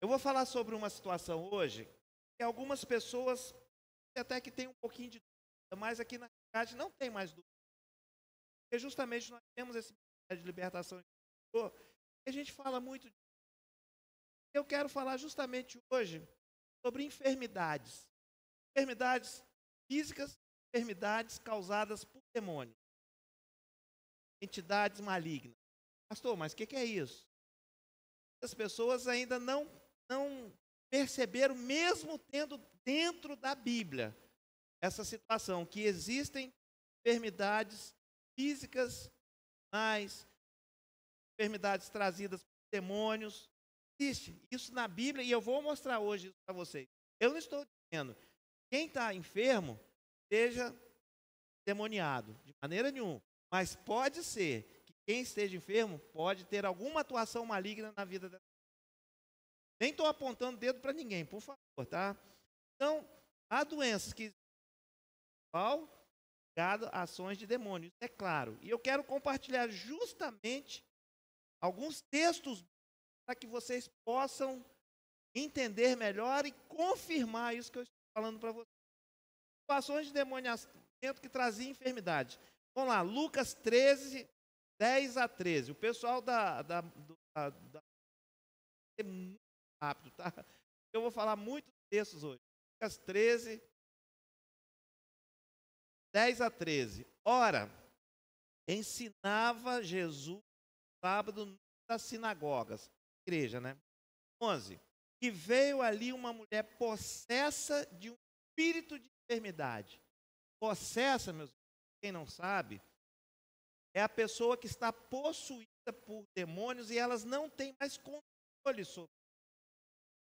Eu vou falar sobre uma situação hoje que algumas pessoas até que têm um pouquinho de dúvida, mas aqui na cidade não tem mais dúvida. Porque justamente nós temos esse ministério de libertação interior, e a gente fala muito disso. Eu quero falar justamente hoje sobre enfermidades. Enfermidades físicas, enfermidades causadas por demônios, entidades malignas. Pastor, mas o que é isso? As pessoas ainda não perceberam, mesmo tendo dentro da Bíblia essa situação, que existem enfermidades físicas, mas enfermidades trazidas por demônios. Existe isso na Bíblia e eu vou mostrar hoje isso para vocês. Eu não estou dizendo que quem está enfermo seja demoniado, de maneira nenhuma. Mas pode ser que quem esteja enfermo pode ter alguma atuação maligna na vida dessa. Nem estou apontando dedo para ninguém, por favor, tá? Então, há doenças que são ligadas a ações de demônios, é claro. E eu quero compartilhar justamente alguns textos para que vocês possam entender melhor e confirmar isso que eu estou falando para vocês. Situações de demoniamento que traziam enfermidade. Vamos lá, Lucas 13, 10 a 13. O pessoal é muito rápido, tá? Eu vou falar muitos textos hoje. Lucas 13, 10 a 13. Ora, ensinava Jesus sábado nas sinagogas, igreja, né? 11. E veio ali uma mulher possessa de um espírito de enfermidade. Possessa, meus irmãos, quem não sabe, é a pessoa que está possuída por demônios e elas não têm mais controle sobre.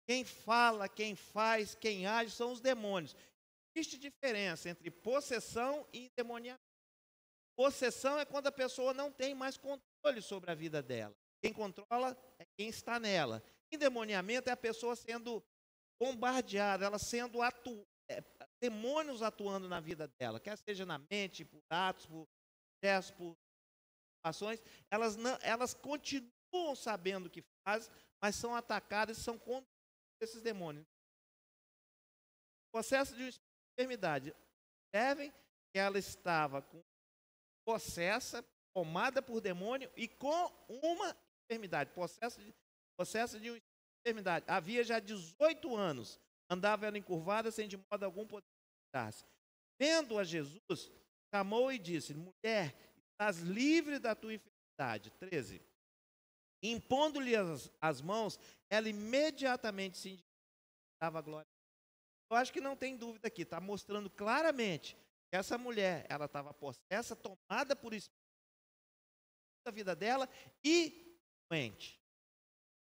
Quem fala, quem faz, quem age são os demônios. Existe diferença entre possessão e endemoniamento. Possessão é quando a pessoa não tem mais controle sobre a vida dela. Quem controla é quem está nela. Endemoniamento é a pessoa sendo bombardeada, ela sendo demônios atuando na vida dela, quer seja na mente, por atos, por gestos, por ações, elas continuam sabendo o que fazem, mas são atacadas e são contra esses demônios. Processo de enfermidade. Observem que ela estava possessa, tomada por demônio e com uma enfermidade. Processo de enfermidade. Havia já 18 anos. Andava ela encurvada, sem de modo algum poder levantar-se. Vendo a Jesus, chamou e disse: mulher, estás livre da tua enfermidade. 13. Impondo-lhe as mãos, ela imediatamente se dava glória. Eu acho que não tem dúvida aqui, está mostrando claramente que essa mulher, ela estava possessa, tomada por espírito da vida dela e doente.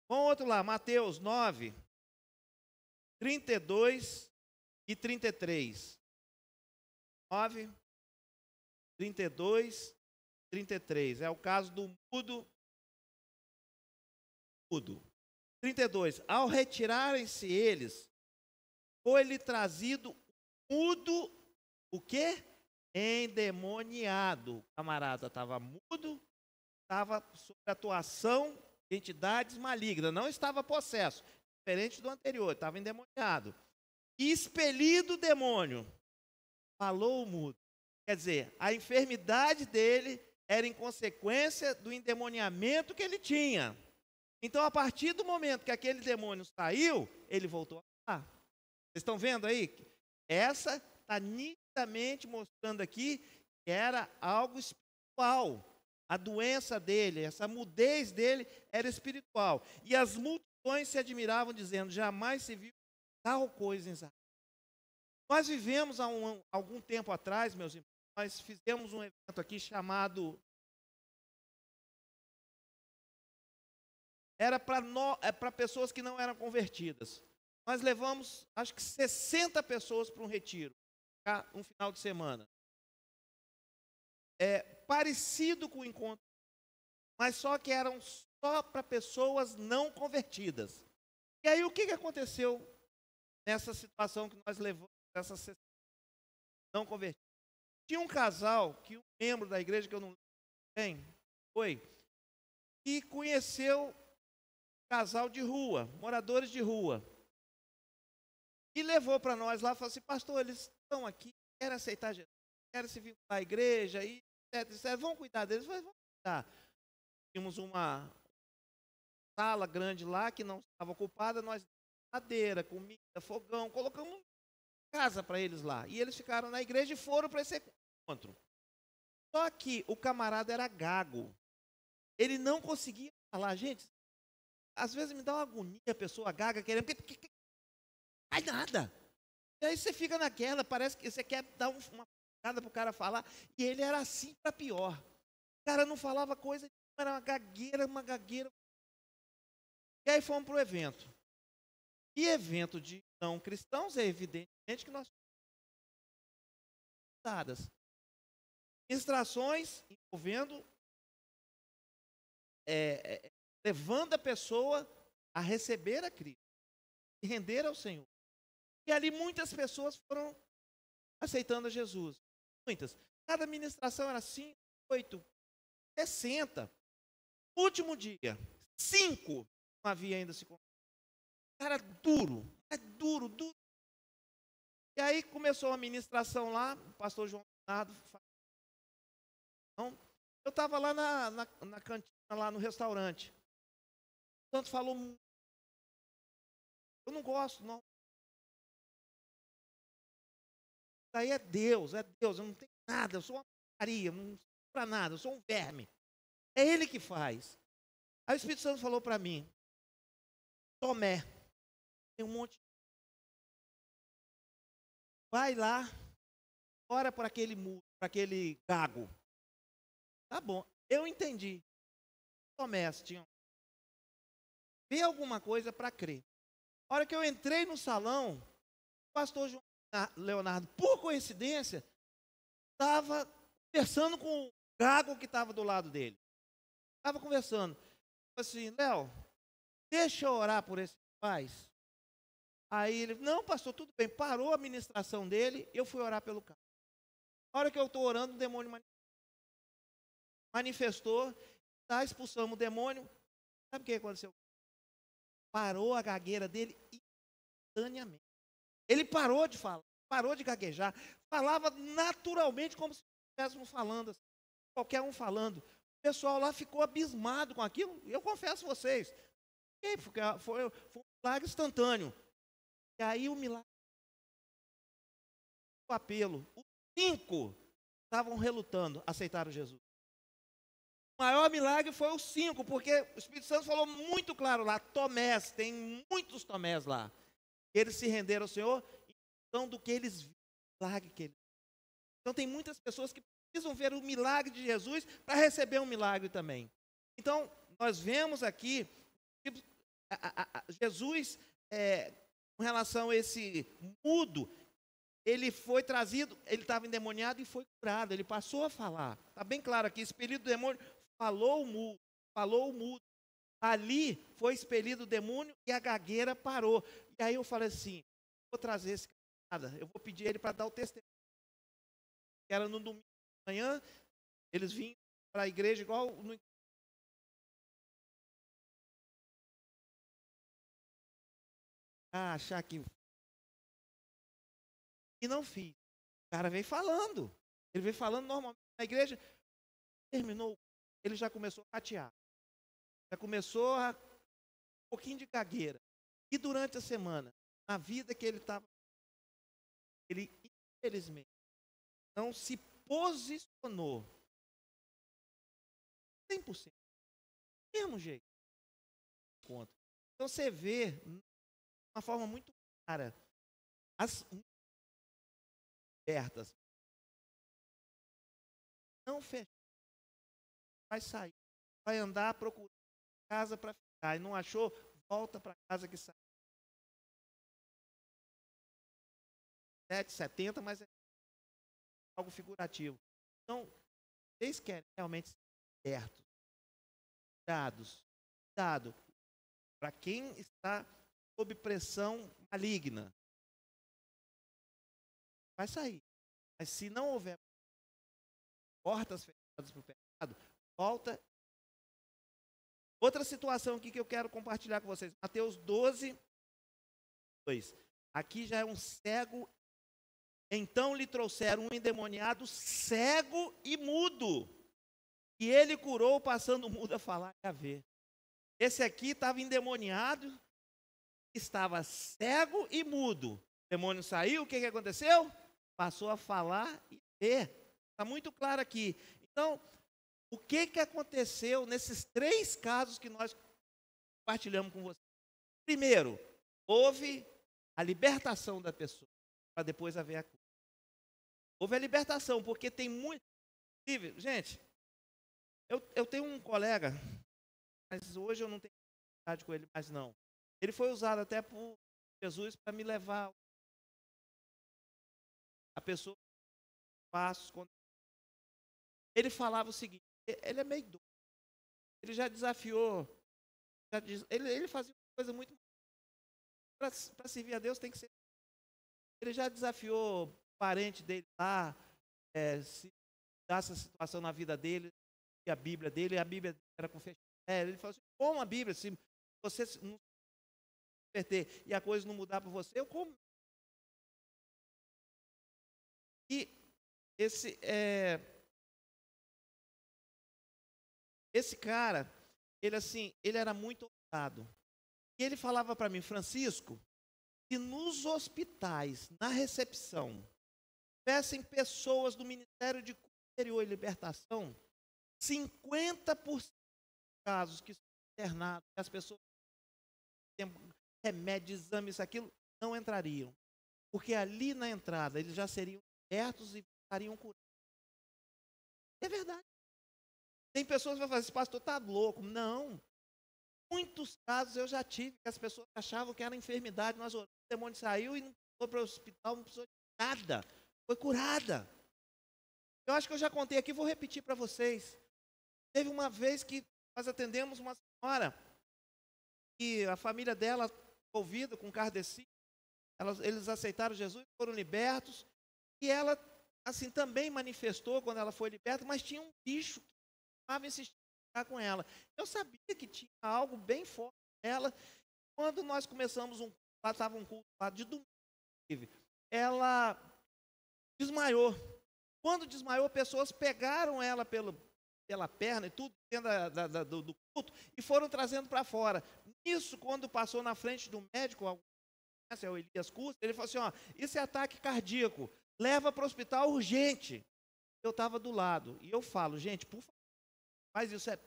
Vamos outro lá, Mateus 9, 32 e 33. 9, 32, 33. É o caso do mudo. 32. Ao retirarem-se eles, foi-lhe trazido mudo, o quê? Endemoniado. O camarada estava mudo, estava sob atuação de entidades malignas, não estava possesso, diferente do anterior, estava endemoniado. E expelido o demônio, falou o mudo. Quer dizer, a enfermidade dele era em consequência do endemoniamento que ele tinha. Então, a partir do momento que aquele demônio saiu, ele voltou a falar. Vocês estão vendo aí? Essa está nitidamente mostrando aqui que era algo espiritual. A doença dele, essa mudez dele era espiritual. E as multidões se admiravam, dizendo: jamais se viu tal coisa em Israel. Nós vivemos há algum tempo atrás, meus irmãos, nós fizemos um evento aqui chamado... Era para pessoas que não eram convertidas. Nós levamos, acho que 60 pessoas para um retiro, um final de semana. Parecido com o encontro, mas só que eram só para pessoas não convertidas. E aí o que aconteceu nessa situação que nós levamos, essas 60 não convertidas? Tinha um casal, que um membro da igreja, que eu não lembro bem, que conheceu casal de rua, moradores de rua. E levou para nós lá, falou assim, pastor, eles estão aqui, querem aceitar Jesus, querem se vincular à igreja, e etc, etc. Vamos cuidar deles? Eu falei, vamos cuidar. Tínhamos uma sala grande lá, que não estava ocupada, nós madeira, comida, fogão, colocamos casa para eles lá. E eles ficaram na igreja e foram para esse encontro. Só que o camarada era gago. Ele não conseguia falar. Gente, às vezes me dá uma agonia a pessoa gaga querendo, porque faz nada. E aí você fica naquela, parece que você quer dar uma facada para o cara falar. E ele era assim para pior. O cara não falava coisa, era uma gagueira. E aí fomos para o evento. E evento de não cristãos, é evidentemente que nós dadas. Ministrações envolvendo, levando a pessoa a receber a Cristo, e render ao Senhor. E ali muitas pessoas foram aceitando a Jesus. Muitas. Cada ministração era 5, 8, 60. Último dia, 5 não havia ainda se convertido. Cara duro, duro. E aí começou a ministração lá, o pastor João Bernardo. Eu estava lá na cantina, lá no restaurante. O santo falou, eu não gosto, não. Isso aí é Deus, eu não tenho nada, eu sou uma porcaria, não sou para nada, eu sou um verme. É Ele que faz. Aí o Espírito Santo falou para mim, Tomé, tem um monte. Vai lá, ora para aquele muro, para aquele gago. Tá bom, eu entendi. Tomé, tinha ver alguma coisa para crer. A hora que eu entrei no salão, o pastor João Leonardo, por coincidência, estava conversando com o gago que estava do lado dele. Estava conversando. Assim, Léo, deixa eu orar por esse rapaz. Aí ele, não, pastor, tudo bem. Parou a ministração dele, eu fui orar pelo cara. Na hora que eu estou orando, o demônio manifestou, tá, expulsamos o demônio. Sabe o que aconteceu? Parou a gagueira dele instantaneamente. Ele parou de falar, parou de gaguejar, falava naturalmente como se estivéssemos falando, assim, qualquer um falando. O pessoal lá ficou abismado com aquilo, eu confesso a vocês. Foi um milagre instantâneo. E aí o milagre, o apelo, os 5 estavam relutando, aceitaram Jesus. O maior milagre foi os 5, porque o Espírito Santo falou muito claro lá, Tomés, tem muitos Tomés lá. Eles se renderam ao Senhor, então do que eles viram, o milagre que eles. Então tem muitas pessoas que precisam ver o milagre de Jesus para receber um milagre também. Então, nós vemos aqui, Jesus, com relação a esse mudo, ele foi trazido, ele estava endemoniado e foi curado, ele passou a falar. Está bem claro aqui, expelido o demônio, falou o mudo. Ali foi expelido o demônio e a gagueira parou. E aí eu falei assim, vou trazer esse cara, eu vou pedir ele para dar o testemunho. Era no domingo de manhã, eles vinham para a igreja igual no... achar que... E não fiz. O cara veio falando. Ele veio falando normalmente na igreja. Terminou, ele já começou a ratear. Já começou a um pouquinho de gagueira. E durante a semana, na vida que ele estava, ele, infelizmente, não se posicionou 100%. Mesmo jeito. Então você vê, de uma forma muito clara, as abertas. Não fechar. Vai sair. Vai andar procurando casa para ficar. E não achou, volta para casa que saiu. 70, mas é algo figurativo. Então, vocês querem realmente ser certos, cuidado para quem está sob pressão maligna. Vai sair. Mas se não houver portas fechadas para o pecado, volta Outra situação aqui que eu quero compartilhar com vocês. Mateus 12, 2. Aqui já é um cego. Então lhe trouxeram um endemoniado cego e mudo. E ele curou, passando o mudo a falar e a ver. Esse aqui estava endemoniado, estava cego e mudo. O demônio saiu, o que aconteceu? Passou a falar e ver. Está muito claro aqui. Então, o que aconteceu nesses 3 casos que nós compartilhamos com vocês? Primeiro, houve a libertação da pessoa, para depois haver a cura. Houve a libertação, porque tem muito... Gente, eu tenho um colega, mas hoje eu não tenho amizade com ele mais não. Ele foi usado até por Jesus para me levar a pessoa passos. Ele falava o seguinte, ele é meio doido. Ele já desafiou, ele fazia uma coisa muito... Para servir a Deus tem que ser... Ele já desafiou o parente dele lá, se dá essa situação na vida dele, e a Bíblia dele era com fechado. Ele falou assim, como a Bíblia, se você não se converter e a coisa não mudar para você, eu como. E esse cara, ele era muito ousado. E ele falava para mim, Francisco, se nos hospitais, na recepção, tivessem pessoas do Ministério de Cura Interior e Libertação, 50% dos casos que são internados, que as pessoas têm remédio, exame, isso, aquilo, não entrariam. Porque ali na entrada, eles já seriam libertos e estariam curados. É verdade. Tem pessoas que vão falar, esse pastor está louco. Não. Muitos casos eu já tive, que as pessoas achavam que era enfermidade, nós oramos, o demônio saiu e não foi para o hospital, não precisou de nada. Foi curada. Eu acho que eu já contei aqui, vou repetir para vocês. Teve uma vez que nós atendemos uma senhora, e a família dela, envolvida com kardeci, eles aceitaram Jesus, foram libertos, e ela, assim, também manifestou quando ela foi liberta, mas tinha um bicho que estava insistindo em ficar com ela. Eu sabia que tinha algo bem forte nela. Quando nós começamos lá estava um culto lá de domingo, ela desmaiou. Quando desmaiou, pessoas pegaram ela pela perna e tudo, dentro do culto, e foram trazendo para fora. Isso, quando passou na frente do médico, o Elias Custer, ele falou assim, ó, isso é ataque cardíaco, leva para o hospital urgente. Eu estava do lado, e eu falo, gente, por favor, faz isso, é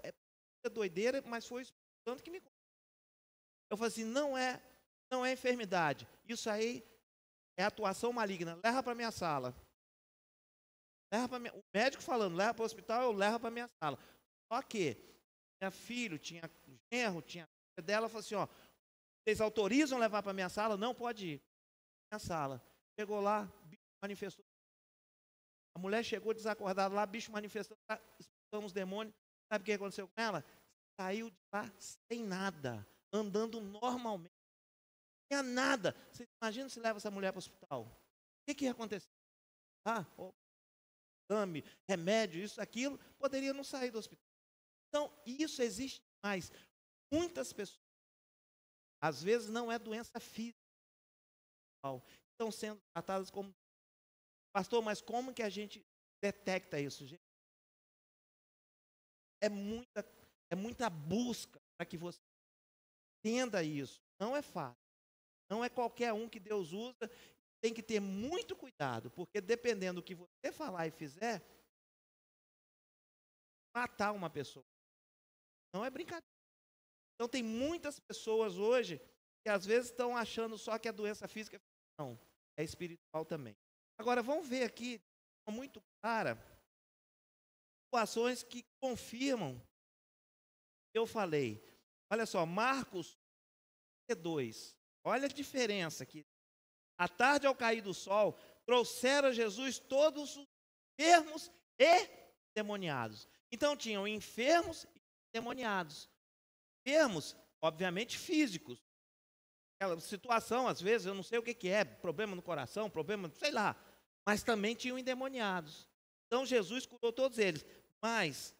doideira, mas foi o Espírito Santo que me contou. Eu falei assim, não é enfermidade, isso aí é atuação maligna, leva para minha sala. O médico falando, leva para o hospital, eu levo para minha sala. Só que tinha filho, tinha genro, tinha dela, falou assim, ó, vocês autorizam levar para minha sala? Não, pode ir. Minha sala. Chegou lá, bicho manifestou. A mulher chegou desacordada lá, bicho manifestando, expulsamos os demônios. Sabe o que aconteceu com ela? Saiu de lá sem nada, andando normalmente. Não tinha nada. Você imagina se leva essa mulher para o hospital? O que ia acontecer? Exame, remédio, isso, aquilo, poderia não sair do hospital. Então, isso existe mais. Muitas pessoas, às vezes não é doença física, estão sendo tratadas como... Pastor, mas como que a gente detecta isso, gente? É muita busca para que você entenda isso. Não é fácil. Não é qualquer um que Deus usa. Tem que ter muito cuidado, porque dependendo do que você falar e fizer, matar uma pessoa. Não é brincadeira. Então tem muitas pessoas hoje que às vezes estão achando só que é doença física. Não, é espiritual também. Agora vamos ver aqui, muito clara, situações que confirmam o que eu falei. Olha só, Marcos 2. Olha a diferença aqui. À tarde, ao cair do sol, trouxeram a Jesus todos os enfermos e demoniados. Então, tinham enfermos e demoniados. Enfermos, obviamente, físicos. Aquela situação, às vezes, eu não sei o que é, problema no coração, problema, sei lá. Mas também tinham endemoniados. Então, Jesus curou todos eles. Mas,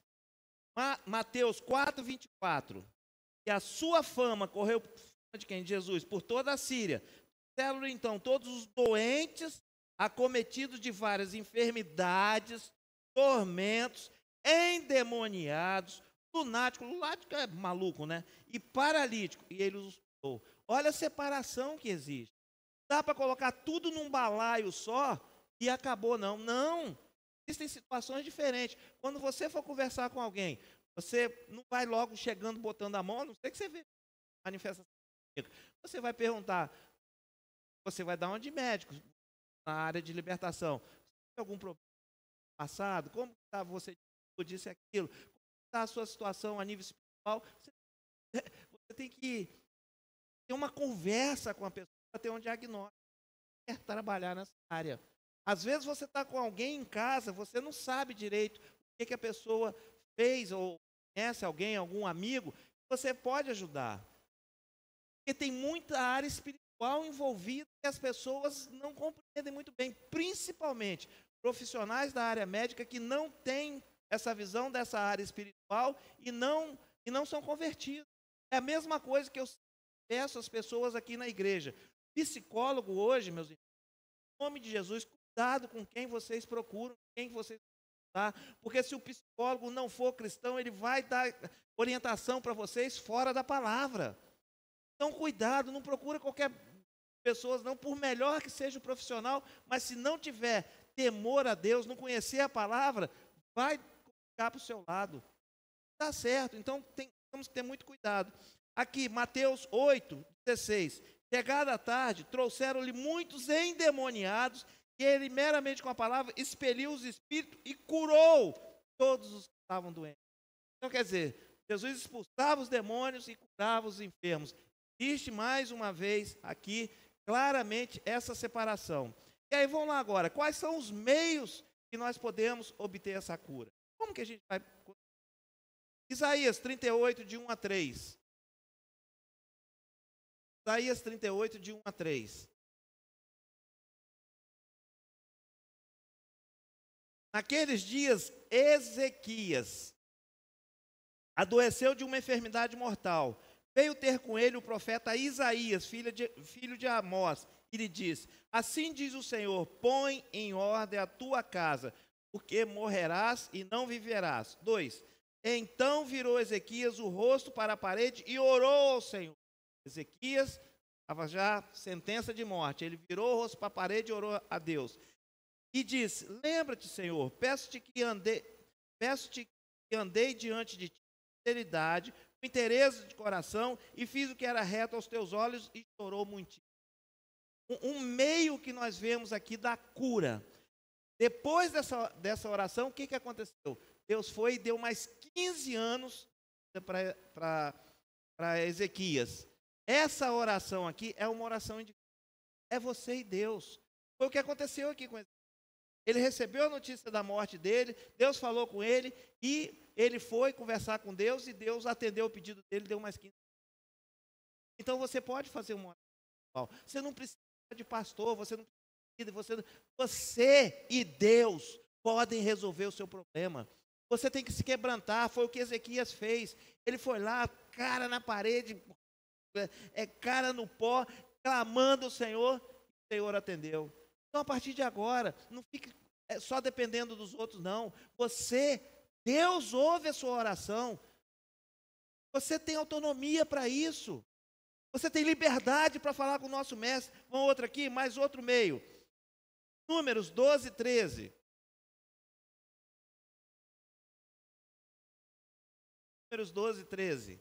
Mateus 4, 24. e a sua fama correu de quem? De Jesus, por toda a Síria. Trouxeram então todos os doentes, acometidos de várias enfermidades, tormentos, endemoniados, lunático é maluco, né? E paralítico, e ele os curou. Olha a separação que existe. Dá para colocar tudo num balaio só e acabou, não. Não. Existem situações diferentes. Quando você for conversar com alguém, você não vai logo chegando, botando a mão, a não ser que você veja manifestação. Você vai perguntar, você vai dar uma de médico na área de libertação. Tem algum problema passado? Como está você disse aquilo? Como está a sua situação a nível espiritual? Você tem que ter uma conversa com a pessoa para ter um diagnóstico. Quer trabalhar nessa área. Às vezes você está com alguém em casa, você não sabe direito o que a pessoa fez, ou conhece alguém, algum amigo, você pode ajudar. Porque tem muita área espiritual envolvida que as pessoas não compreendem muito bem, principalmente profissionais da área médica que não têm essa visão dessa área espiritual e não são convertidos. É a mesma coisa que eu peço às pessoas aqui na igreja. Psicólogo hoje, meus irmãos, em nome de Jesus, cuidado com quem vocês procuram, quem vocês procuram, porque se o psicólogo não for cristão, ele vai dar orientação para vocês fora da palavra. Então, cuidado, não procura qualquer pessoa, não, por melhor que seja o profissional, mas se não tiver temor a Deus, não conhecer a palavra, vai ficar para o seu lado. Está certo, então temos que ter muito cuidado. Aqui, Mateus 8:16. Chegada a tarde, trouxeram-lhe muitos endemoniados, e ele, meramente com a palavra, expeliu os espíritos e curou todos os que estavam doentes. Então, quer dizer, Jesus expulsava os demônios e curava os enfermos. Existe, mais uma vez, aqui, claramente, essa separação. E aí, vamos lá agora. Quais são os meios que nós podemos obter essa cura? Como que a gente vai... Isaías 38, de 1 a 3. Isaías 38, de 1 a 3. Naqueles dias, Ezequias adoeceu de uma enfermidade mortal. Veio ter com ele o profeta Isaías, filho de Amós, e lhe disse: assim diz o Senhor, põe em ordem a tua casa, porque morrerás e não viverás. 2. Então virou Ezequias o rosto para a parede e orou ao Senhor. Ezequias estava já sentença de morte. Ele virou o rosto para a parede e orou a Deus. E disse: lembra-te, Senhor, peço-te que andei diante de ti com sinceridade, com interesse de coração, e fiz o que era reto aos teus olhos, e chorou muitíssimo. Um meio que nós vemos aqui da cura. Depois dessa oração, o que aconteceu? Deus foi e deu mais 15 anos para Ezequias. Essa oração aqui é uma oração individual. É você e Deus. Foi o que aconteceu aqui com Ezequias. Ele recebeu a notícia da morte dele, Deus falou com ele, e ele foi conversar com Deus, e Deus atendeu o pedido dele, deu mais 15 anos. Então você pode fazer uma oração. Você não precisa de pastor, você e Deus podem resolver o seu problema. Você tem que se quebrantar. Foi o que Ezequias fez. Ele foi lá, cara na parede, cara no pó, clamando ao Senhor, e o Senhor atendeu. Então, a partir de agora, não fique só dependendo dos outros, não. Deus ouve a sua oração. Você tem autonomia para isso. Você tem liberdade para falar com o nosso mestre. Vamos outro aqui, mais outro meio. Números 12, 13. Números 12, 13.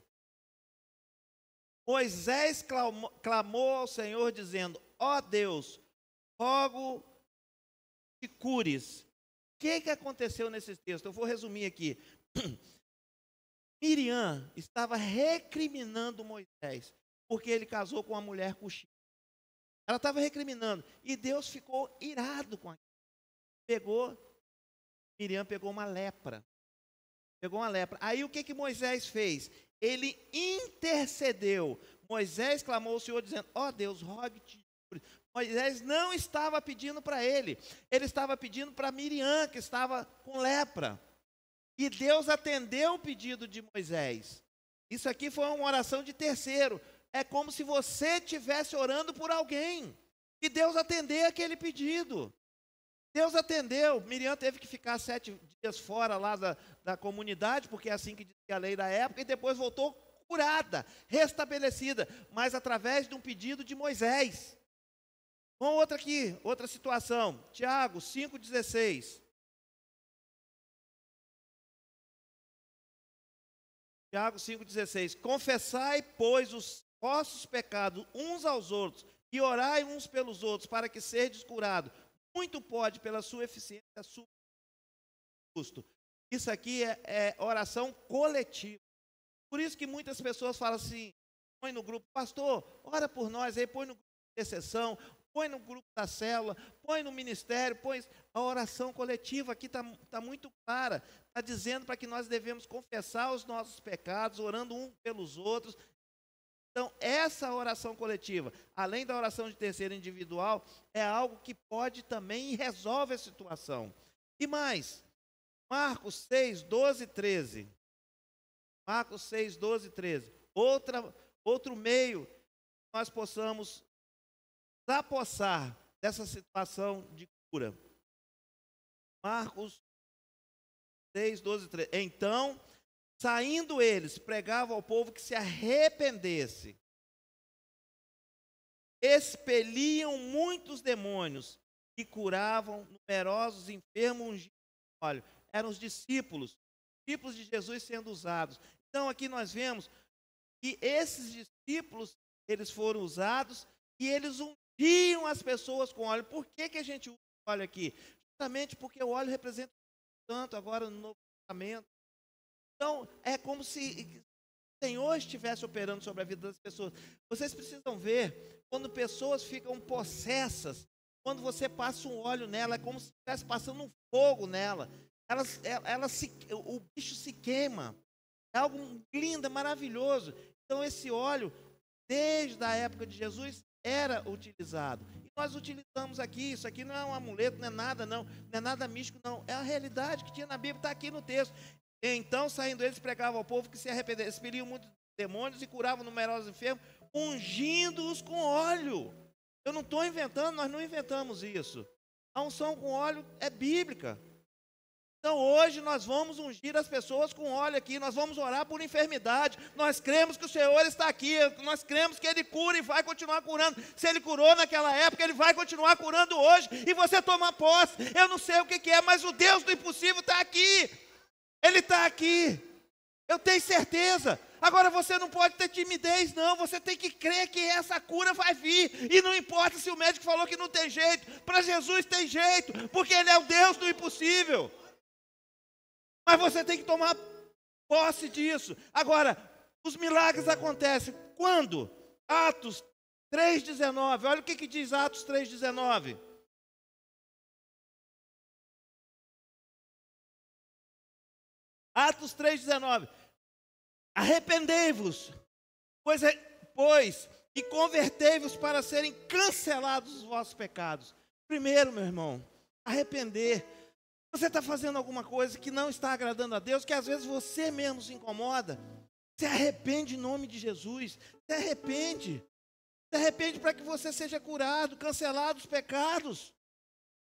Moisés clamou ao Senhor, dizendo: ó Deus, rogo que cures. O que aconteceu nesse texto? Eu vou resumir aqui. Miriam estava recriminando Moisés, porque ele casou com uma mulher cuxita. Ela estava recriminando, e Deus ficou irado com aquilo. Miriam pegou uma lepra. Aí o que Moisés fez? Ele intercedeu. Moisés clamou ao Senhor, dizendo: ó Deus, rogue-te. Moisés não estava pedindo para ele estava pedindo para Miriam, que estava com lepra. E Deus atendeu o pedido de Moisés. Isso aqui foi uma oração de terceiro. É como se você estivesse orando por alguém. E Deus atendeu aquele pedido. Deus atendeu. Miriam teve que ficar 7 dias fora lá da comunidade, porque é assim que dizia a lei da época, e depois voltou curada, restabelecida, mas através de um pedido de Moisés. Vamos outra aqui, outra situação. Tiago 5,16. Tiago 5,16. Confessai, pois, os vossos pecados uns aos outros, e orai uns pelos outros, para que sejais curados. Muito pode, pela sua eficiência, justo. Isso aqui é oração coletiva. Por isso que muitas pessoas falam assim, põe no grupo, pastor, ora por nós aí, põe no grupo de intercessão, põe no grupo da célula, põe no ministério, põe... A oração coletiva aqui está muito clara. Está dizendo para que nós devemos confessar os nossos pecados, orando uns pelos outros. Então, essa oração coletiva, além da oração de terceiro individual, é algo que pode também e resolve a situação. E mais, Marcos 6, 12 e 13. Marcos 6, 12 e 13. Outro meio que nós possamos apossar dessa situação de cura. Marcos 6, 12 e 13. Então, saindo eles, pregavam ao povo que se arrependesse. Expeliam muitos demônios e curavam numerosos enfermos ungidos com óleo. Eram os discípulos de Jesus sendo usados. Então aqui nós vemos que esses discípulos, eles foram usados e eles ungiam as pessoas com óleo. Por que a gente usa o óleo aqui? Justamente porque o óleo representa tanto agora no Novo Testamento. Então é como se o Senhor estivesse operando sobre a vida das pessoas. Vocês precisam ver, quando pessoas ficam possessas, quando você passa um óleo nela, é como se estivesse passando um fogo nela. O bicho se queima. É algo lindo, maravilhoso. Então esse óleo, desde a época de Jesus, era utilizado. E nós utilizamos aqui, isso aqui não é um amuleto, não é nada não é nada místico não. É a realidade que tinha na Bíblia, está aqui no texto. Então, saindo eles, pregavam ao povo que se arrependesse, expeliam muitos demônios e curavam numerosos enfermos, ungindo-os com óleo. Eu não estou inventando, nós não inventamos isso. A unção com óleo é bíblica. Então hoje nós vamos ungir as pessoas com óleo aqui, nós vamos orar por enfermidade, nós cremos que o Senhor está aqui, nós cremos que Ele cura e vai continuar curando. Se Ele curou naquela época, Ele vai continuar curando hoje, e você toma posse. Eu não sei o que é, mas o Deus do impossível está aqui, Ele está aqui, eu tenho certeza. Agora você não pode ter timidez não, você tem que crer que essa cura vai vir, e não importa se o médico falou que não tem jeito, para Jesus tem jeito, porque Ele é o Deus do impossível. Mas você tem que tomar posse disso. Agora, os milagres acontecem quando? Atos 3,19. Olha o que diz Atos 3,19. Atos 3,19. Arrependei-vos, pois, e convertei-vos para serem cancelados os vossos pecados. Primeiro, meu irmão, arrepender. Você está fazendo alguma coisa que não está agradando a Deus, que às vezes você mesmo se incomoda. Se arrepende em nome de Jesus. Se arrepende. Se arrepende para que você seja curado, cancelado os pecados.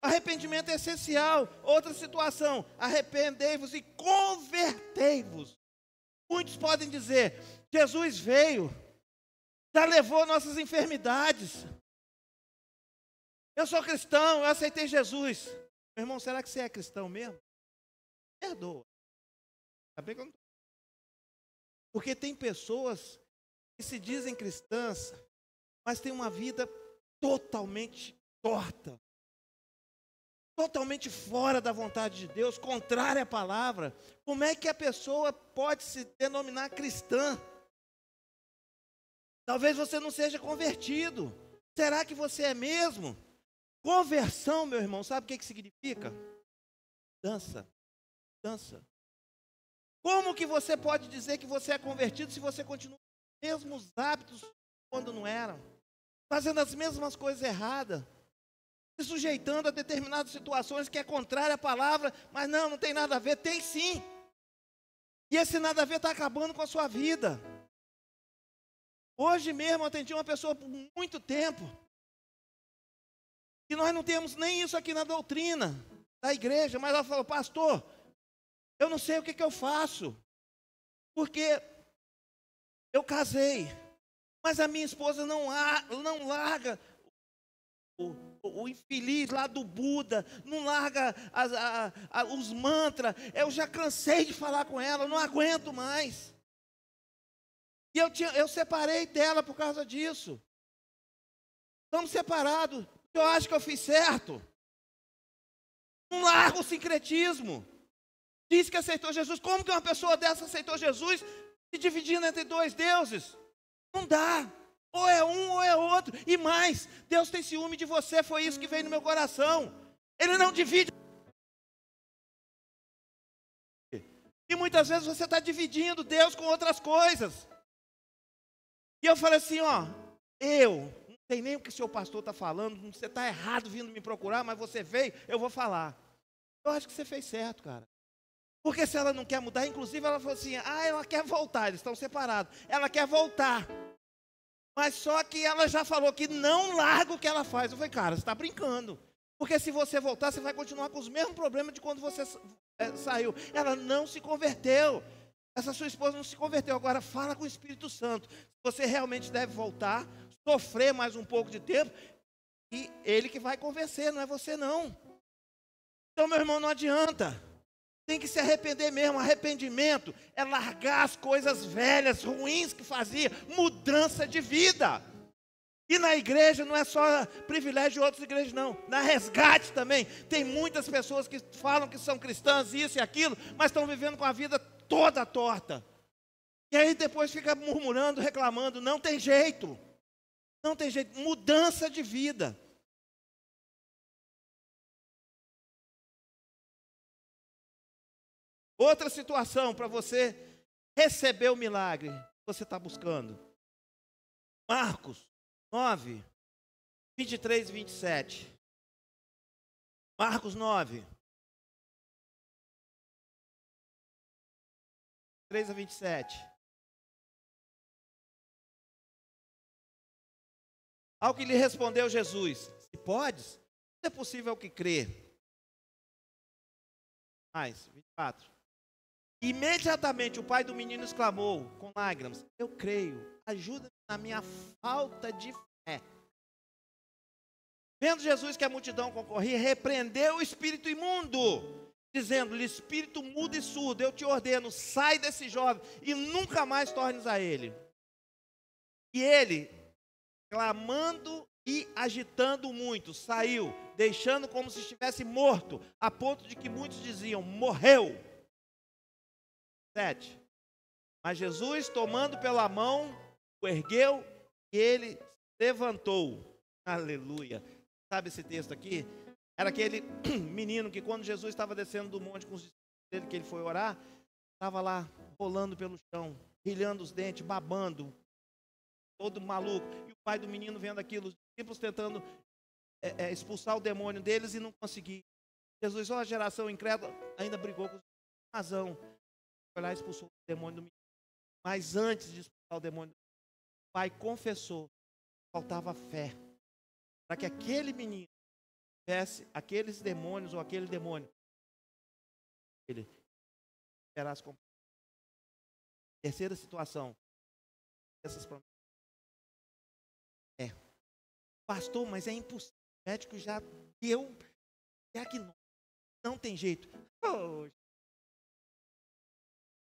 Arrependimento é essencial. Outra situação, arrependei-vos e convertei-vos. Muitos podem dizer, Jesus veio, já levou nossas enfermidades. Eu sou cristão, eu aceitei Jesus. Meu irmão, será que você é cristão mesmo? Perdoa. Sabe que eu não... Porque tem pessoas que se dizem cristãs, mas têm uma vida totalmente torta, totalmente fora da vontade de Deus, contrária à palavra. Como é que a pessoa pode se denominar cristã? Talvez você não seja convertido. Será que você é mesmo? Conversão, meu irmão, sabe o que significa? Dança. Como que você pode dizer que você é convertido se você continua com os mesmos hábitos quando não eram? Fazendo as mesmas coisas erradas? Se sujeitando a determinadas situações que é contrária à palavra, mas não tem nada a ver. Tem sim. E esse nada a ver está acabando com a sua vida. Hoje mesmo eu atendi uma pessoa por muito tempo. E nós não temos nem isso aqui na doutrina da igreja. Mas ela falou, pastor, eu não sei o que eu faço. Porque eu casei, mas a minha esposa não larga o infeliz lá do Buda, não larga os mantras. Eu já cansei de falar com ela, eu não aguento mais. E eu separei dela por causa disso. Estamos separados. Eu acho que eu fiz certo. Não larga o sincretismo. Diz que aceitou Jesus. Como que uma pessoa dessa aceitou Jesus se dividindo entre dois deuses? Não dá. Ou é um ou é outro. E mais, Deus tem ciúme de você. Foi isso que veio no meu coração. Ele não divide. E muitas vezes você está dividindo Deus com outras coisas. E eu falei assim, ó, não sei nem o que o seu pastor está falando, você está errado vindo me procurar, mas você veio, eu vou falar. Eu acho que você fez certo, cara. Porque se ela não quer mudar, inclusive ela falou assim, ela quer voltar, eles estão separados. Ela quer voltar. Mas só que ela já falou que não larga o que ela faz. Eu falei, cara, você está brincando. Porque se você voltar, você vai continuar com os mesmos problemas de quando você saiu. Ela não se converteu. Essa sua esposa não se converteu. Agora fala com o Espírito Santo. Você realmente deve voltar, sofrer mais um pouco de tempo. E ele que vai convencer, não é você não. Então, meu irmão, não adianta. Tem que se arrepender mesmo. Arrependimento é largar as coisas velhas, ruins que fazia. Mudança de vida. E na igreja não é só privilégio de outras igrejas, não. Na Resgate também. Tem muitas pessoas que falam que são cristãs, isso e aquilo, mas estão vivendo com a vida toda torta. E aí depois fica murmurando, reclamando. Não tem jeito. Não tem jeito. Mudança de vida. Outra situação para você receber o milagre que você está buscando. Marcos 9, 23 e 27. Marcos 9, 3 a 27. Ao que lhe respondeu Jesus, se podes, é possível que crê. Mais, 24. Imediatamente o pai do menino exclamou com lágrimas, eu creio, ajuda-me na minha falta de fé. Vendo Jesus que a multidão concorria, repreendeu o espírito imundo, dizendo-lhe, espírito mudo e surdo, eu te ordeno, sai desse jovem e nunca mais tornes a ele. E ele, clamando e agitando muito, saiu, deixando como se estivesse morto, a ponto de que muitos diziam, morreu. 7. Mas Jesus, tomando pela mão, o ergueu e ele levantou. Aleluia. Sabe esse texto aqui? Era aquele menino que quando Jesus estava descendo do monte com os discípulos dele, que ele foi orar, estava lá rolando pelo chão, brilhando os dentes, babando, todo maluco. E o pai do menino vendo aquilo, os discípulos tentando expulsar o demônio deles e não conseguiam. Jesus, a geração incrédula, ainda brigou com razão. Foi lá e expulsou o demônio do menino. Mas antes de expulsar o demônio, o pai confessou que faltava fé. Para que aquele menino tivesse aqueles demônios ou aquele demônio. Ele esperasse. Terceira situação. Essas promessas. Pastor, mas é impossível. O médico já deu diagnóstico. Não tem jeito. Oh,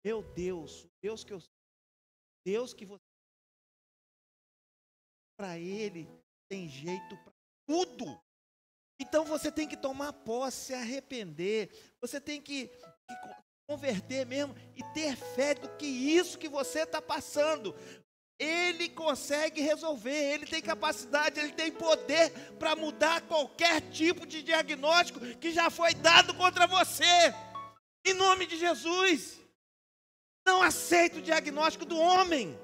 meu Deus, Deus que eu sou, Deus que você, para Ele tem jeito para tudo. Então você tem que tomar posse, se arrepender, você tem que converter mesmo e ter fé do que isso que você está passando. Ele consegue resolver, ele tem capacidade, ele tem poder para mudar qualquer tipo de diagnóstico que já foi dado contra você. Em nome de Jesus. Não aceita o diagnóstico do homem.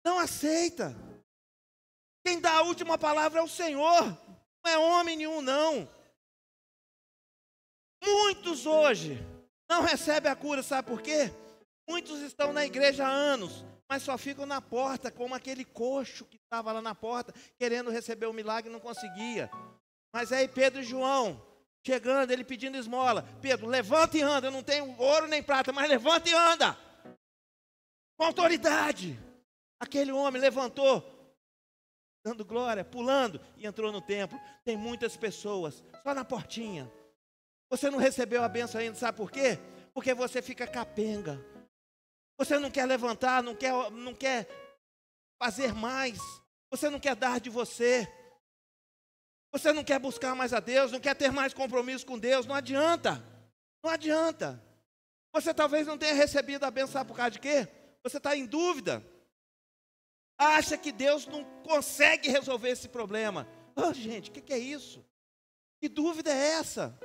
Não aceita. Quem dá a última palavra é o Senhor. Não é homem nenhum, não. Muitos hoje não recebem a cura, sabe por quê? Muitos estão na igreja há anos, mas só ficam na porta, como aquele coxo que estava lá na porta, querendo receber o milagre e não conseguia. Mas aí Pedro e João, chegando, ele pedindo esmola. Pedro, levanta e anda, eu não tenho ouro nem prata, mas levanta e anda. Com autoridade. Aquele homem levantou, dando glória, pulando, e entrou no templo. Tem muitas pessoas, só na portinha. Você não recebeu a bênção ainda, sabe por quê? Porque você fica capenga. Você não quer levantar, não quer fazer mais. Você não quer dar de você. Você não quer buscar mais a Deus, não quer ter mais compromisso com Deus. Não adianta. Não adianta. Você talvez não tenha recebido a bênção, sabe por causa de quê? Você está em dúvida. Acha que Deus não consegue resolver esse problema. Oh, gente, o que é isso? Que dúvida é essa?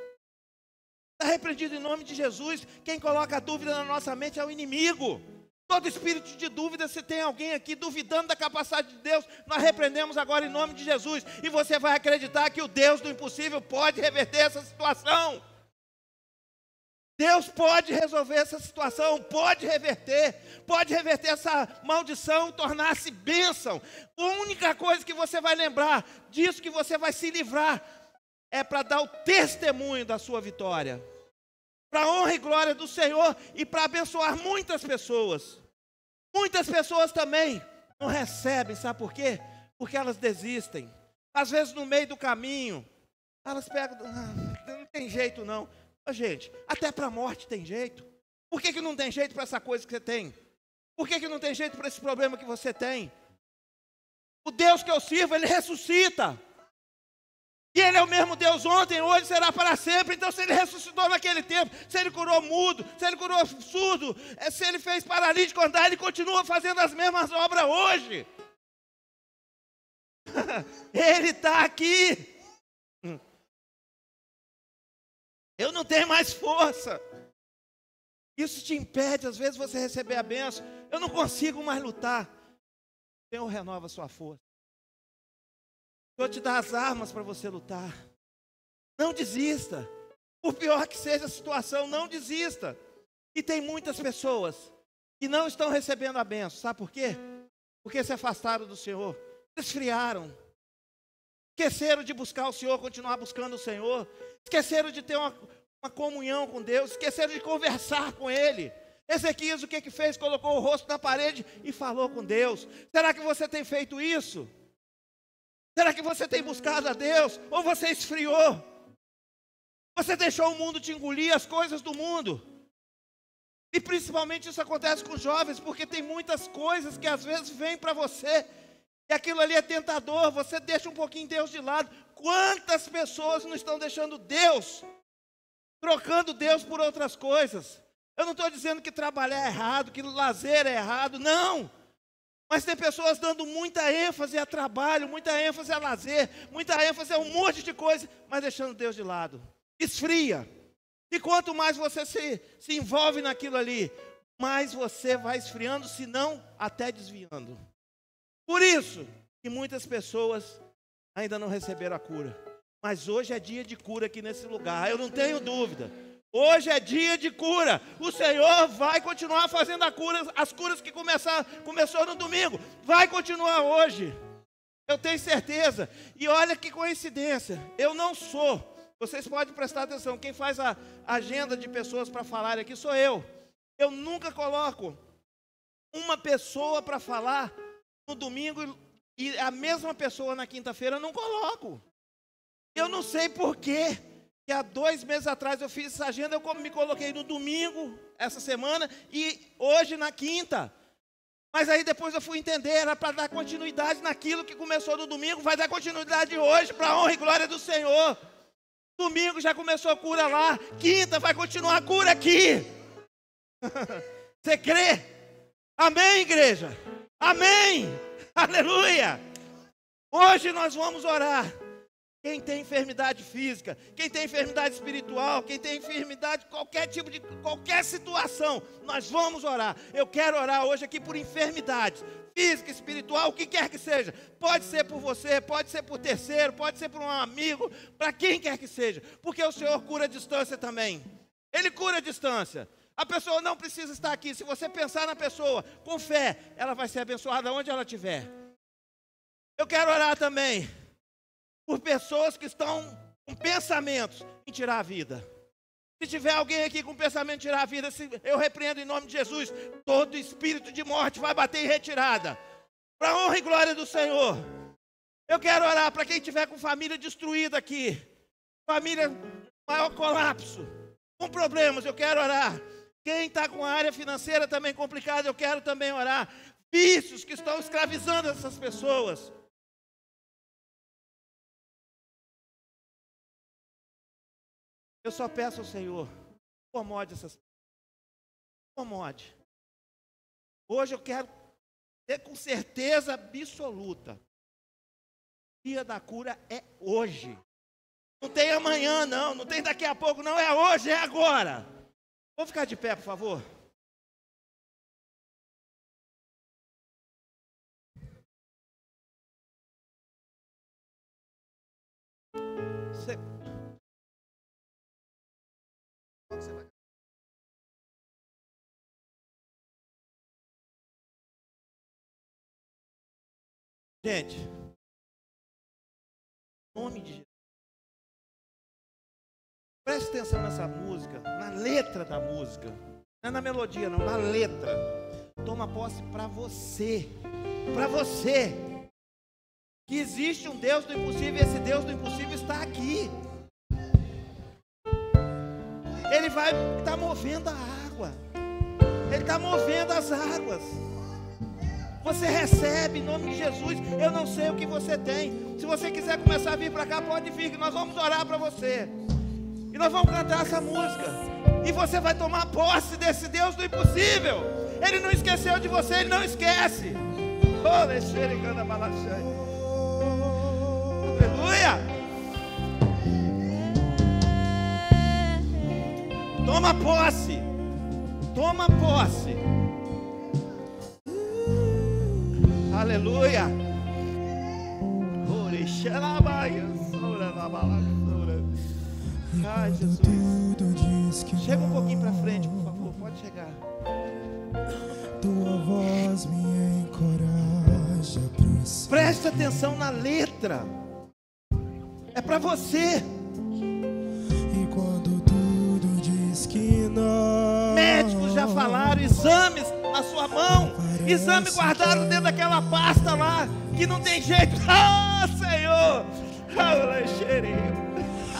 Está repreendido em nome de Jesus. Quem coloca a dúvida na nossa mente é o inimigo. Todo espírito de dúvida, se tem alguém aqui duvidando da capacidade de Deus, nós repreendemos agora em nome de Jesus. E você vai acreditar que o Deus do impossível pode reverter essa situação. Deus pode resolver essa situação, pode reverter essa maldição, tornar-se bênção. A única coisa que você vai lembrar disso, que você vai se livrar, é para dar o testemunho da sua vitória, para a honra e glória do Senhor e para abençoar muitas pessoas. Muitas pessoas também não recebem, sabe por quê? Porque elas desistem. Às vezes no meio do caminho, elas pegam, não tem jeito não. Gente, até para a morte tem jeito. Por que não tem jeito para essa coisa que você tem? Por que não tem jeito para esse problema que você tem? O Deus que eu sirvo, Ele ressuscita. E Ele é o mesmo Deus ontem, hoje, será para sempre. Então se Ele ressuscitou naquele tempo, se Ele curou mudo, se Ele curou surdo, se Ele fez paralítico andar, Ele continua fazendo as mesmas obras hoje. Ele está aqui. Eu não tenho mais força. Isso te impede, às vezes, você receber a bênção. Eu não consigo mais lutar. O Senhor renova a sua força. O Senhor te dá as armas para você lutar. Não desista. Por pior que seja a situação, não desista. E tem muitas pessoas que não estão recebendo a bênção. Sabe por quê? Porque se afastaram do Senhor. Esfriaram. Esqueceram de buscar o Senhor, continuar buscando o Senhor. Esqueceram de ter uma comunhão com Deus. Esqueceram de conversar com Ele. Ezequias, o que fez? Colocou o rosto na parede e falou com Deus. Será que você tem feito isso? Será que você tem buscado a Deus? Ou você esfriou? Você deixou o mundo te engolir, as coisas do mundo. E principalmente isso acontece com os jovens, porque tem muitas coisas que às vezes vêm para você. E aquilo ali é tentador, você deixa um pouquinho Deus de lado. Quantas pessoas não estão deixando Deus, trocando Deus por outras coisas? Eu não estou dizendo que trabalhar é errado, que lazer é errado, não. Mas tem pessoas dando muita ênfase a trabalho, muita ênfase a lazer, muita ênfase a um monte de coisa, mas deixando Deus de lado. Esfria. E quanto mais você se envolve naquilo ali, mais você vai esfriando, se não até desviando. Por isso que muitas pessoas ainda não receberam a cura. Mas hoje é dia de cura aqui nesse lugar, eu não tenho dúvida. Hoje é dia de cura. O Senhor vai continuar fazendo as curas que começou no domingo. Vai continuar hoje. Eu tenho certeza. E olha que coincidência. Eu não sou. Vocês podem prestar atenção. Quem faz a agenda de pessoas para falar aqui sou eu. Eu nunca coloco uma pessoa para falar no domingo e a mesma pessoa na quinta-feira. Eu não coloco. Eu não sei por quê. Que há 2 meses atrás eu fiz essa agenda, eu me coloquei no domingo, essa semana, e hoje na quinta. Mas aí depois eu fui entender, era para dar continuidade naquilo que começou no domingo, vai dar continuidade hoje, para a honra e glória do Senhor. Domingo já começou a cura lá, quinta vai continuar a cura aqui. Você crê? Amém, igreja? Amém! Aleluia! Hoje nós vamos orar. Quem tem enfermidade física, quem tem enfermidade espiritual, quem tem enfermidade, qualquer situação, nós vamos orar. Eu quero orar hoje aqui por enfermidades, física, espiritual, o que quer que seja. Pode ser por você, pode ser por terceiro, pode ser por um amigo, para quem quer que seja. Porque o Senhor cura a distância também. Ele cura a distância. A pessoa não precisa estar aqui. Se você pensar na pessoa com fé, ela vai ser abençoada onde ela estiver. Eu quero orar também por pessoas que estão com pensamentos em tirar a vida. Se tiver alguém aqui com pensamento de tirar a vida, eu repreendo em nome de Jesus. Todo espírito de morte vai bater em retirada. Para a honra e glória do Senhor. Eu quero orar para quem tiver com família destruída aqui. Família, maior colapso. Com problemas, eu quero orar. Quem está com a área financeira também complicada, eu quero também orar. Vícios que estão escravizando essas pessoas. Eu só peço ao Senhor, incomode essas pessoas. Incomode. Hoje eu quero ter com certeza absoluta. O dia da cura é hoje. Não tem amanhã, não. Não tem daqui a pouco, não. É hoje, é agora. Vamos ficar de pé, por favor. Gente, em nome de Jesus, preste atenção nessa música, na letra da música. Não é na melodia, não, na letra. Toma posse para você. Para você. Que existe um Deus do impossível e esse Deus do impossível está aqui. Ele vai estar movendo a água. Ele está movendo as águas. Você recebe em nome de Jesus. Eu não sei o que você tem. Se você quiser começar a vir para cá, pode vir, que nós vamos orar para você. E nós vamos cantar essa música. E você vai tomar posse desse Deus do impossível. Ele não esqueceu de você, Ele não esquece. Aleluia. Toma posse. Toma posse. Aleluia. Ai, Jesus. Chega um pouquinho para frente, por favor. Pode chegar. Tua voz me encoraja a prosseguir. Preste atenção na letra. É para você. E quando tudo diz que não. Médicos já falaram, exames na sua mão. Exame guardado dentro daquela pasta lá, que não tem jeito. Ah, Senhor!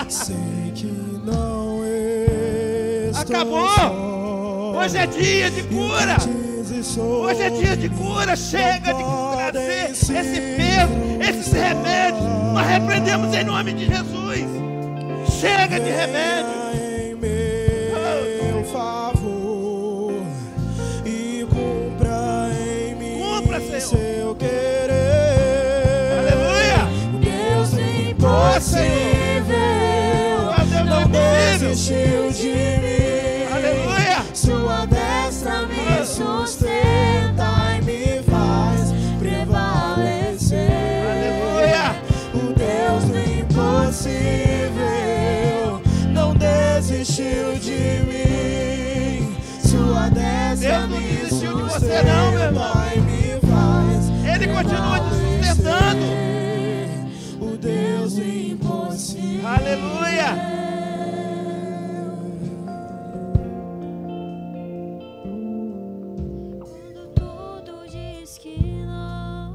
Sei que não estou acabou! Só. Hoje é dia de cura! Hoje é dia de cura! Chega de trazer esse peso, esses remédios! Nós repreendemos em nome de Jesus! Chega de remédio! Em meu favor e cumpra em mim seu querer. Aleluia! Deus impossível não desistiu de mim. Aleluia! Sua destra me sustenta e me faz prevalecer. Aleluia! O Deus do impossível não desistiu de mim. Sua destra Deus não me desistiu de você não, meu irmão. sustenta e me faz Ele continua te sustentando. o Deus do impossível. Aleluia! Quando tudo diz que não,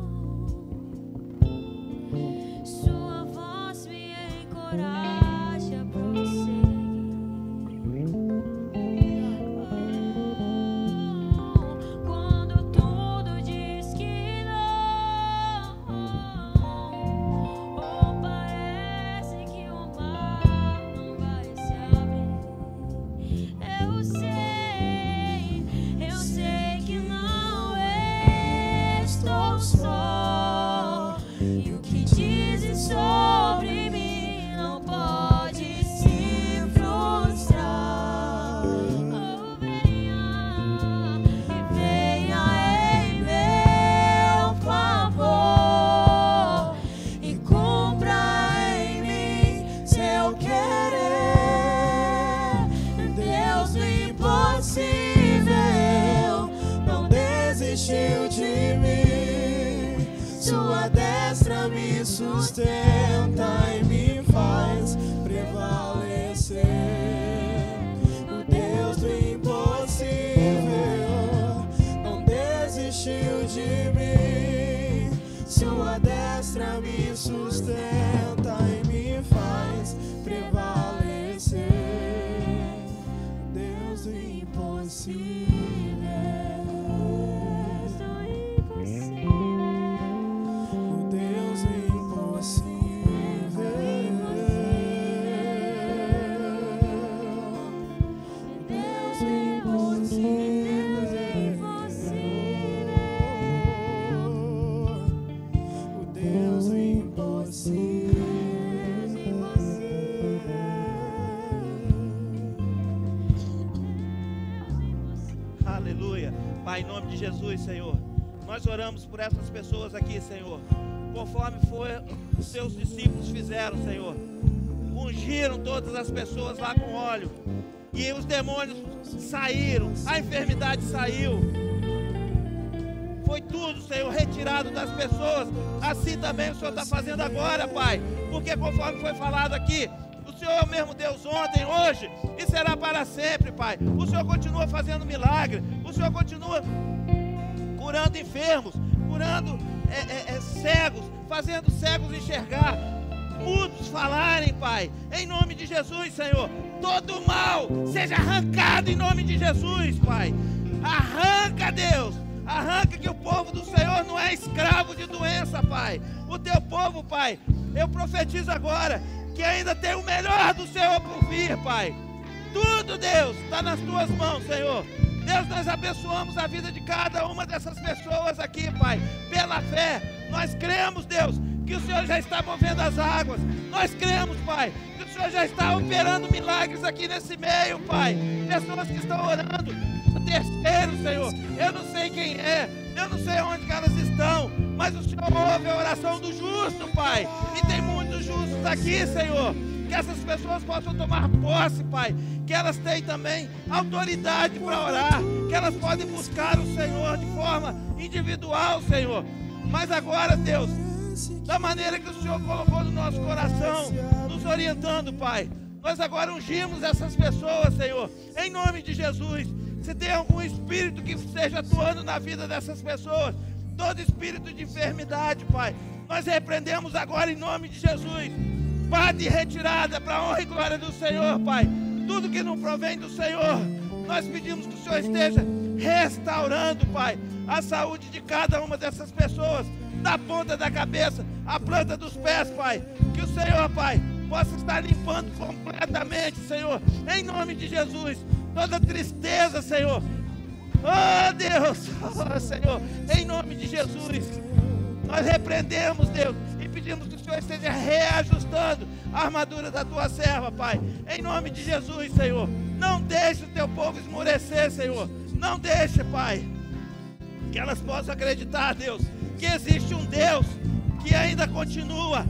sua voz me encoraja a prosseguir. Quando tudo diz que não, ou parece que o mar não vai se abrir. Eu sei que não estou só. E o que dizem sobre mim não pode sustenta e me faz prevalecer. O Deus do impossível não desistiu de mim. Sua destra me sustenta e me faz prevalecer. Deus do impossível. O Deus do impossível. O Deus do impossível. O Deus do impossível. Aleluia. Pai, em nome de Jesus, Senhor, nós oramos por essas pessoas aqui, Senhor, conforme foi os seus discípulos fizeram, Senhor. Ungiram todas as pessoas lá com óleo e os demônios saíram, a enfermidade saiu. Foi tudo, Senhor, retirado das pessoas. Assim também o Senhor está fazendo agora, Pai, porque conforme foi falado aqui, o Senhor é o mesmo Deus ontem, hoje e será para sempre, Pai. O Senhor continua fazendo milagre, o Senhor continua curando enfermos, curando cegos, fazendo cegos enxergar, mudos falarem, Pai. Em nome de Jesus, Senhor, todo mal seja arrancado em nome de Jesus, Pai. Arranca, Deus. Arranca, que o povo do Senhor não é escravo de doença, Pai. O teu povo, Pai, eu profetizo agora que ainda tem o melhor do Senhor por vir, Pai. Tudo, Deus, está nas tuas mãos, Senhor. Deus, nós abençoamos a vida de cada uma dessas pessoas aqui, Pai, pela fé. Nós cremos, Deus, que o Senhor já está movendo as águas. Nós cremos, Pai, que o Senhor já está operando milagres aqui nesse meio, Pai. Pessoas que estão orando o terceiro, Senhor, eu não sei quem é, eu não sei onde que elas estão, mas o Senhor ouve a oração do justo, Pai, e tem muitos justos aqui, Senhor. Que essas pessoas possam tomar posse, Pai, que elas têm também autoridade para orar, que elas podem buscar o Senhor de forma individual, Senhor. Mas agora, Deus, da maneira que o Senhor colocou no nosso coração, nos orientando, Pai, nós agora ungimos essas pessoas, Senhor, em nome de Jesus. Se tem algum espírito que esteja atuando na vida dessas pessoas, todo espírito de enfermidade, Pai, nós repreendemos agora em nome de Jesus. Bate retirada para a honra e glória do Senhor, Pai. Tudo que não provém do Senhor, nós pedimos que o Senhor esteja restaurando, Pai, a saúde de cada uma dessas pessoas, da ponta da cabeça à planta dos pés, Pai. Que o Senhor, Pai, possa estar limpando completamente, Senhor, em nome de Jesus, toda tristeza, Senhor. Oh, Deus, oh, Senhor, em nome de Jesus, nós repreendemos, Deus, e pedimos que o Senhor esteja reajustando a armadura da tua serva, Pai, em nome de Jesus, Senhor. Não deixe o teu povo esmorecer, Senhor. Não deixe, Pai, que elas possam acreditar, Deus, que existe um Deus que ainda continua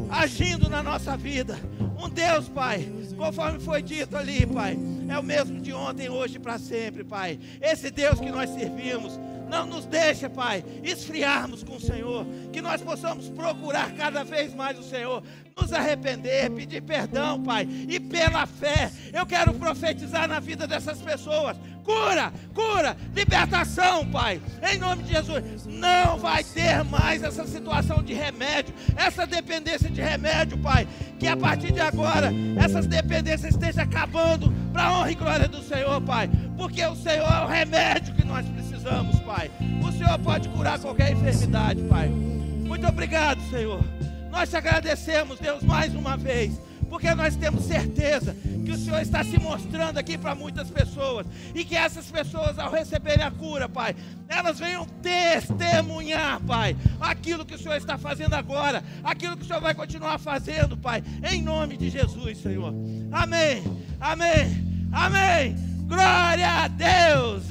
agindo na nossa vida. Um Deus, Pai, conforme foi dito ali, Pai, é o mesmo de ontem, hoje e para sempre, Pai. Esse Deus que nós servimos, não nos deixa, Pai, esfriarmos com o Senhor, que nós possamos procurar cada vez mais o Senhor, nos arrepender, pedir perdão, Pai, e pela fé, eu quero profetizar na vida dessas pessoas, cura, cura, libertação, Pai, em nome de Jesus. Não vai ter mais essa situação de remédio, essa dependência de remédio, Pai, que a partir de agora, essas dependências estejam acabando, para a honra e glória do Senhor, Pai, porque o Senhor é o remédio que nós precisamos, Pai. O Senhor pode curar qualquer enfermidade, Pai. Muito obrigado, Senhor. Nós te agradecemos, Deus, mais uma vez, porque nós temos certeza que o Senhor está se mostrando aqui para muitas pessoas, e que essas pessoas, ao receberem a cura, Pai, elas venham testemunhar, Pai, aquilo que o Senhor está fazendo agora, aquilo que o Senhor vai continuar fazendo, Pai, em nome de Jesus, Senhor. Amém, amém, amém. Glória a Deus.